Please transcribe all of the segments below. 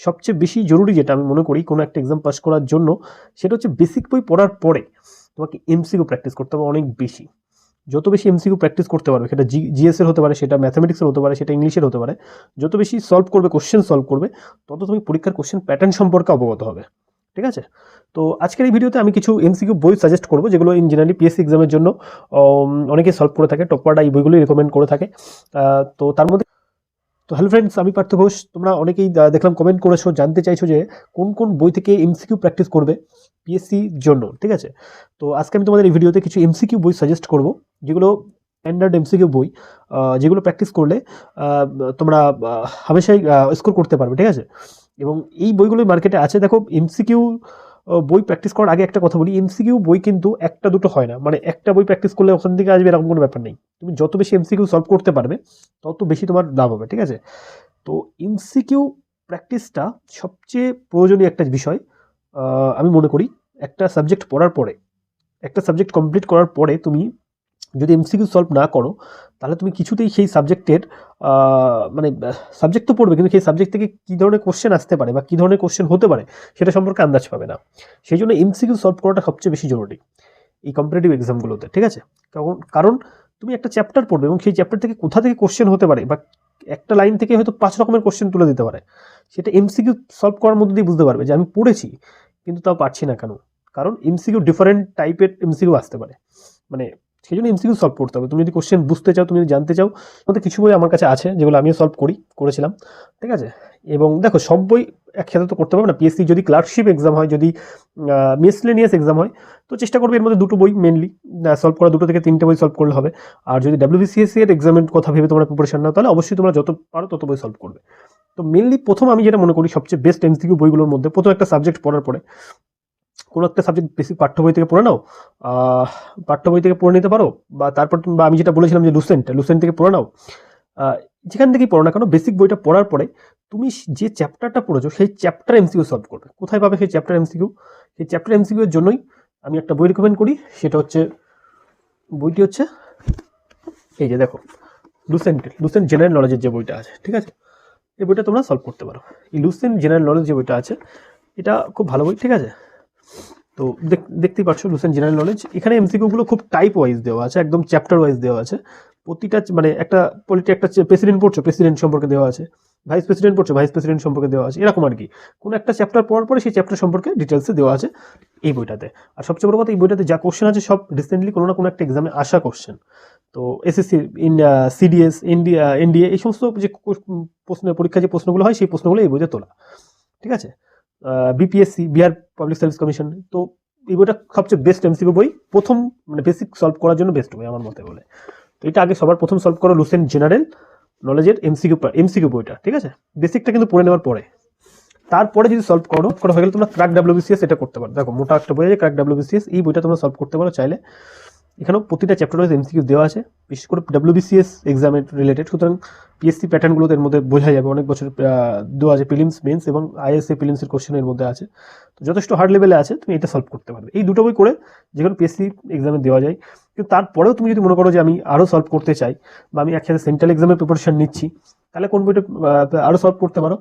সবচেয়ে বেশি জরুরি যেটা আমি মনে করি কোনো একটা এক্সাম পাস করার জন্য, সেটা হচ্ছে বেসিক বই পড়ার পরে তোমাকে এমসিকিউ প্র্যাকটিস করতে হবে অনেক বেশি। যত বেশি এমসিকিউ প্র্যাকটিস করতে পারবে, সেটা জিএস এর হতে পারে, সেটা ম্যাথামেটিক্সের হতে পারে, সেটা ইংলিশের হতে পারে, যত বেশি সলভ করবে, কোশ্চেন সলভ করবে, তত তুমি পরীক্ষার কোশ্চেন প্যাটার্ন সম্পর্কে অবগত হবে। ঠিক আছে? তো আজকের এই ভিডিওতে আমি কিছু এমসিকিউ বই সাজেস্ট করবো, যেগুলো ইন জেনারেলি পিএসসি এক্সামের জন্য অনেকে সলভ করে থাকে, টপাররা এই বইগুলোই রেকমেন্ড করে থাকে। তো তার মধ্যে তো হ্যালো ফ্রেন্ডস, আমি পার্থ ঘোষ। তোমরা অনেকেই দেখলাম কমেন্ট করেছো, জানতে চাইছো যে কোন কোন বই থেকে এমসিকিউ প্র্যাকটিস করবে পিএসসির জন্য। ঠিক আছে? তো আজকে আমি তোমাদের এই ভিডিওতে কিছু এমসিকিউ বই সাজেস্ট করব, যেগুলো স্ট্যান্ডার্ড এমসিকিউ বই, যেগুলো প্র্যাকটিস করলে তোমরা হামেশাই স্কোর করতে পারবে। ঠিক আছে? এবং এই বইগুলোই মার্কেটে আছে। দেখো, এমসিকিউ বই প্র্যাকটিস করার আগে একটা কথা বলি, এমসিকিউ বই কিন্তু একটা দুটো হয় না, মানে একটা বই প্র্যাকটিস করলে ওখান থেকে আসবে এরকম কোনো ব্যাপার নেই। তুমি যত বেশি এমসিকিউ সলভ করতে পারবে, তত বেশি তোমার লাভ হবে। ঠিক আছে? তো এমসিকিউ প্র্যাকটিসটা সবচেয়ে প্রয়োজনীয় একটা বিষয় আমি মনে করি। একটা সাবজেক্ট পড়ার পরে, একটা সাবজেক্ট কমপ্লিট করার পরে তুমি যদি এমসিকিউ সলভ না করো, তাহলে তুমি কিছুতেই সেই সাবজেক্টের মানে সাবজেক্ট তো পড়বে, কিন্তু সেই সাবজেক্ট থেকে কী ধরনের কোশ্চেন আসতে পারে বা কী ধরনের কোশ্চেন হতে পারে সেটা সম্পর্কে আন্দাজ পাবে না। সেই জন্য এমসিকিউ সলভ করাটা সবচেয়ে বেশি জরুরি এই কম্পিটিটিভ এক্সামগুলোতে। ঠিক আছে? কারণ তুমি একটা চ্যাপ্টার পড়বে এবং সেই চ্যাপ্টার থেকে কোথা থেকে কোশ্চেন হতে পারে, বা একটা লাইন থেকে হয়তো 5 রকমের কোশ্চেন তুলে দিতে পারে, সেটা এমসিকিউ সলভ করার মধ্যে দিয়ে বুঝতে পারবে যে আমি পড়েছি কিন্তু তাও পারছি না কেন। কারণ এমসিকিউ ডিফারেন্ট টাইপের এমসিকিউ আসতে পারে, মানে সেই জন্য এমসিকিউ সলভ করতে হবে। তুমি যদি কোশ্চেন বুঝতে চাও, তুমি যদি জানতে চাও, আমাদের কিছু বই আমার কাছে আছে যেগুলো আমিও সলভ করেছিলাম। ঠিক আছে? এবং দেখো, সব বই একসাথে তো করতে পারবে না। পিএসসি যদি ক্লার্কশিপ এক্সাম হয়, যদি মিসলেনিয়াস এক্সাম হয়, তো চেষ্টা করবে এর মধ্যে দুটো বই মেনলি সলভ করা, 2 থেকে 3টে বই সলভ করলে হবে। আর যদি ডাব্লিউবিসিএসসি এর এক্সামের কথা ভেবে তোমরা প্রিপারেশন নাও, তাহলে অবশ্যই তোমরা যত পারো তত বই সলভ করবে। তো মেনলি প্রথম আমি যেটা মনে করি সবচেয়ে বেস্ট এমসিকিউ বইগুলোর মধ্যে, প্রথম একটা সাবজেক্ট পড়ার পরে কোনো একটা সাবজেক্ট বেসিক পাঠ্য বই থেকে পড়ে নাও, পাঠ্য বই থেকে পড়ে নিতে পারো, বা তারপর বা আমি যেটা বলেছিলাম যে লুসেন্ট থেকে পড়ে নাও। যেখান থেকেই পড়ো না কেন, বেসিক বইটা পড়ার পরে তুমি যে চ্যাপ্টারটা পড়েছো সেই চ্যাপ্টার এমসিকিউ সলভ করবে। কোথায় পাবে সেই চ্যাপ্টার এমসিকিউ? সেই চ্যাপ্টার এমসিকিউ এর জন্যই আমি একটা বই রেকমেন্ড করি। সেটা হচ্ছে, বইটি হচ্ছে এই যে দেখো, লুসেন্ট জেনারেল নলেজের যে বইটা আছে। ঠিক আছে? এই বইটা তোমরা সলভ করতে পারো। এই লুসেন্ট জেনারেল নলেজ যে বইটা আছে, এটা খুব ভালো বই। ঠিক আছে? তো দেখতেই পাচ্ছ লুসেন্ট জেনারেল নলেজ, এখানে এমসিকিউগুলো খুব টাইপ ওয়াইজ দেওয়া আছে, একদম চ্যাপ্টার ওয়াইজ দেওয়া আছে। প্রতিটা মানে একটা প্রেসিডেন্ট পড়ছো, প্রেসিডেন্ট সম্পর্কে দেওয়া আছে, ভাইস প্রেসিডেন্ট পড়ছো, ভাইস প্রেসিডেন্ট সম্পর্কে দেওয়া আছে, এরকম আর কি। কোনো একটা চ্যাপ্টার পড়ার পরে সেই চ্যাপ্টার সম্পর্কে ডিটেলসে দেওয়া আছে এই বইটাতে। আর সবচেয়ে বড় কথা, এই বইটাতে যা কোশ্চেন আছে সব রিসেন্টলি কোনো না কোনো একটা এক্সামে আসা কোশ্চেন। তো এসএসসি, সিডিএস, এনডিএ, এই সমস্ত যে প্রশ্ন পরীক্ষা যে প্রশ্নগুলো হয়, সেই প্রশ্নগুলো এই বইতে তোলা। ঠিক আছে? BPSC, Bihar public service commission. তো এই বইটা সবচেয়ে বেস্ট এমসিকিউ বই, প্রথম মানে বেসিক সলভ করার জন্য বেস্ট বই আমার মতে বলে। তো এটা আগে সবার প্রথম সলভ করো, লুসেন্ট জেনারেল নলেজের এমসিকিউ বইটা। ঠিক আছে? বেসিকটা কিন্তু পড়ে নেওয়ার পরে, তারপরে যদি সলভ করা হয়ে গেলে তোমরা ক্র্যাক ডাব্লিউবিসিএস এটা করতে পারো। দেখো, মোটা একটা বই আছে ক্র্যাক ডাব্লিউবিসিএস, এই বইটা তোমরা সলভ করতে পারো চাইলে। এখানেও প্রতিটা চ্যাপ্টার ওয়াইজ এমসিকিউ দেওয়া আছে, বিশেষ করে ডাব্লিউবিসিএস এক্সামের রিলেটেড। সুতরাং পিএসসি প্যাটার্নগুলো এর মধ্যে বোঝা যাবে, অনেক বছর দেওয়া আছে, প্রিলিমস, মেন্স এবং আইএসএ প্রিলিমসের কোশ্চেন এর মধ্যে আছে। তো যথেষ্ট হার্ড লেভেলে আছে, তুমি এটা সলভ করতে পারবে। এই দুটো বই করে যে কোনো পিএসসি এক্সামে দেওয়া যায়। কিন্তু তারপরেও তুমি যদি মনে করো যে আমি আরও সলভ করতে চাই, বা আমি একসাথে সেন্ট্রাল এক্সামের প্রিপারেশন নিচ্ছি, তাহলে কোন বইটা আরও সলভ করতে পারো?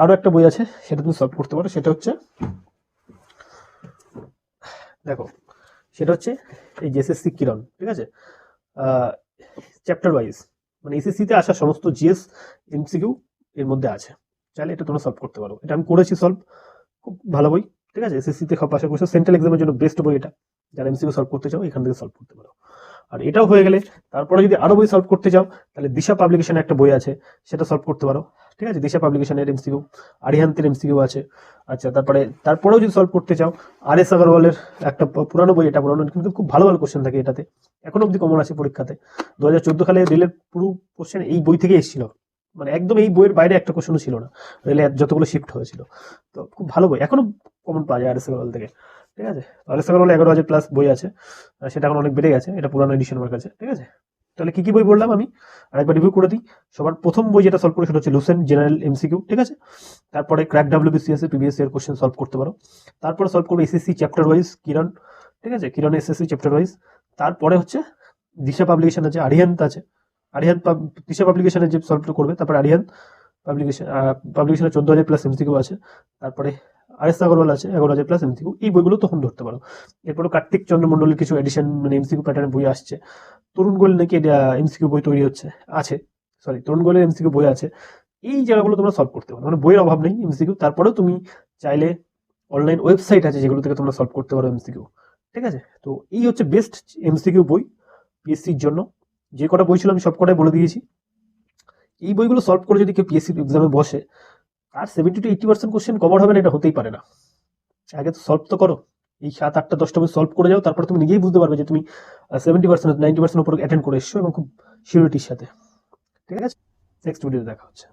আরও একটা বই আছে, সেটা তুমি সলভ করতে পারো। সেটা হচ্ছে, দেখো, সেটা হচ্ছে এই এসএসসি কিরণ। ঠিক আছে? চ্যাপ্টার ওয়াইজ, মানে এসএসসিতে আসা সমস্ত জিএস এমসিকিউ এর মধ্যে আছে, চাইলে এটা তোমরা সলভ করতে পারো। এটা আমি করেছি সলভ, খুব ভালো বই। ঠিক আছে? এসএসসিতে পাশে বসে সেন্ট্রাল এক্সামের জন্য বেস্ট বই এটা। যারা এমসিকিউ সলভ করতে চাও, এখান থেকে সলভ করতে পারো। আর এটাও হয়ে গেলে তারপরে যদি আরো বই সলভ করতে চাও, তাহলে দিশা পাবলিকেশনের একটা বই আছে, সেটা সলভ করতে পারো। ঠিক আছে? দিশা পাবলিকেশনের এমসিকিউ, আরিহান্তের এমসিকিউ আছে। আচ্ছা, তারপরেও যদি সলভ করতে চাও, RS আগরওয়ালের একটা পুরানো বই, এটা পুরানো কিন্তু খুব ভালো ভালো কোশ্চেন থাকে এটাতে, এখনো অব্দি কমন আছে পরীক্ষাতে। 2014 সালে রেলের পুরো কোশ্চেন এই বই থেকে এসেছিল, মানে একদম এই বইয়ের বাইরে একটা কোশ্চেনও ছিল না, রেলে যতগুলো শিফট হয়েছিল। তো খুব ভালো বই, এখনো কমন পাওয়া যায় RS আগরওয়াল থেকে। ঠিক আছে? RS আগরওয়াল 11,000 প্লাস বই আছে, সেটা এখন অনেক বেড়ে গেছে, এটা পুরানো এডিশন আমার কাছে। ঠিক আছে? তাহলে কি কি বই বললাম আমি আরেকবার রিভিউ করে দিই। সবার প্রথম বই যেটা সলভ করে সেটা হচ্ছে লুসেন্ট জেনারেল এমসিকিউ। ঠিক আছে? তারপরে ক্র্যাক ডাব্লিউবিসিএস এর প্রিভিয়াস ইয়ার কোশ্চেন সলভ করতে পারো। তারপরে সলভ করবে এসএসসি চ্যাপ্টার ওয়াইজ কিরণ। ঠিক আছে? কিরণ এসএসসি চ্যাপ্টার ওয়াইজ। তারপরে হচ্ছে দিশা পাবলিকেশন আছে, আরিহান্ত আছে, দিশা পাবলিকেশনের যে সলভ করবে। তারপরে আরিহান্ত পাবলিকেশনে 14,000 প্লাস এমসিকিউ আছে। তারপরে আর.এস. আগরওয়াল আছে 11,000 প্লাস এমসিকিউ। এই বইগুলো তখন ধরতে পারো। এরপরে কার্তিক চন্দ্র মন্ডলের কিছু এডিশন মানে এমসিকিউ প্যাটার্নের বই আসছে। তরুণ গোয়েল নাকি এমসিকিউ বই তৈরি হচ্ছে, আছে, সরি তরুণ গোয়েলের এমসিকিউ বই আছে। এই জায়গাগুলো তোমরা সলভ করতে পারো, মানে বইয়ের অভাব নেই এমসিকিউ। তারপরেও তুমি চাইলে অনলাইন ওয়েবসাইট আছে যেগুলো থেকে তোমরা সলভ করতে পারো এমসিকিউ। ঠিক আছে, তো এই হচ্ছে বেস্ট এমসিকিউ বই পিএসসির জন্য। যে কটা বই ছিল আমি সব কটাই বলে দিয়েছি। এই বইগুলো সলভ করে যদি কেউ পিএসসি এক্সামে বসে, আর 70 to 80% কোশ্চেন কভার হবে না এটা হতেই পারে না। আগে তো সলভ তো করো, এই 7, 8টা 10টা বই সলভ করে যাও, তারপর তুমি নিজেই বুঝতে পারবে যে তুমি 70% 90% উপর অ্যাটেন্ড করে এসছো এবং খুব সিউরিটির সাথে। ঠিক আছে, নেক্সট ভিডিওতে দেখা হচ্ছে।